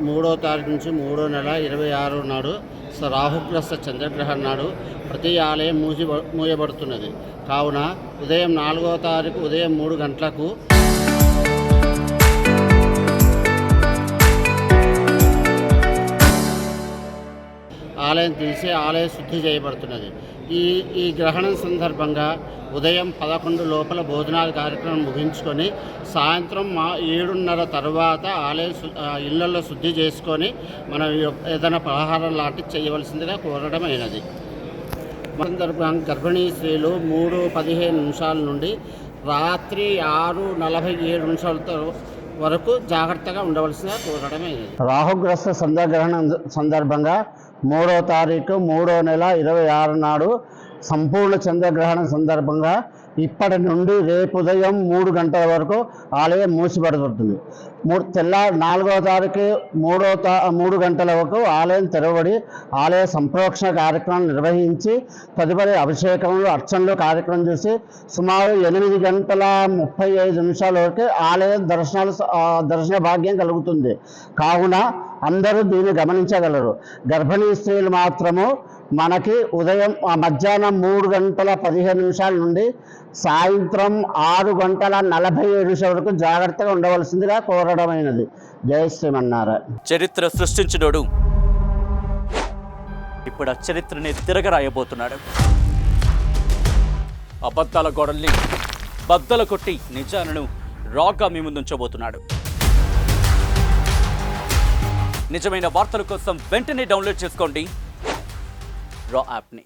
మూడో తారీఖు నుంచి 3వ నెల 26 నాడు రాహుగ్రస్త చంద్రగ్రహణం నాడు ప్రతి ఆలయం మూయబడుతున్నది. కావున ఉదయం 4వ తారీఖు ఉదయం 3 గంటలకు ఆలయం తీసి ఆలయ శుద్ధి చేయబడుతున్నది. ఈ గ్రహణం సందర్భంగా ఉదయం 11 లోపల భోజనాల కార్యక్రమం ముగించుకొని సాయంత్రం 7:30 తర్వాత ఇళ్లలో శుద్ధి చేసుకొని మనం ఏదైనా పలహారం లాంటివి చేయవలసిందిగా కోరడమైనది. సందర్భంగా గర్భిణీ స్త్రీలు 3:15 నుండి రాత్రి 6:47 వరకు జాగ్రత్తగా ఉండవలసిందిగా కోరడమైనది. రాహుగ్రస్త చంద్రగ్రహణం సందర్భంగా 3వ తారీఖు 3వ నెల 26 నాడు సంపూర్ణ చంద్రగ్రహణం సందర్భంగా ఇప్పటి నుండి రేపు ఉదయం 3 గంటల వరకు ఆలయం మూసిపడుతుంది. తెల్లారి 4వ తారీఖు 3 గంటల వరకు ఆలయం తెరవబడి ఆలయ సంప్రోక్షణ కార్యక్రమం నిర్వహించి తదుపరి అభిషేకములు అర్చనలు కార్యక్రమం చేసి సుమారు 8:35 వరకు ఆలయ దర్శన భాగ్యం కలుగుతుంది. కావున అందరూ దీన్ని గమనించగలరు. గర్భిణీ స్త్రీలు మాత్రము మనకి ఉదయం మధ్యాహ్నం 3:15 నుండి సాయంత్రం 6:47 వరకు జాగ్రత్తగా ఉండవలసిందిగా కోరడమైనది. జై శ్రీమన్నారాయణ. చరిత్ర సృష్టించినోడు ఇప్పుడు ఆ చరిత్రని తిరగరాయబోతున్నాడు. అబద్ధాల గోడల్ని బద్దలు కొట్టి నిజాలను రాగా మీ ముందుంచబోతున్నాడు. నిజమైన వార్తల కోసం వెంటనే డౌన్లోడ్ చేసుకోండి రా యాప్ని.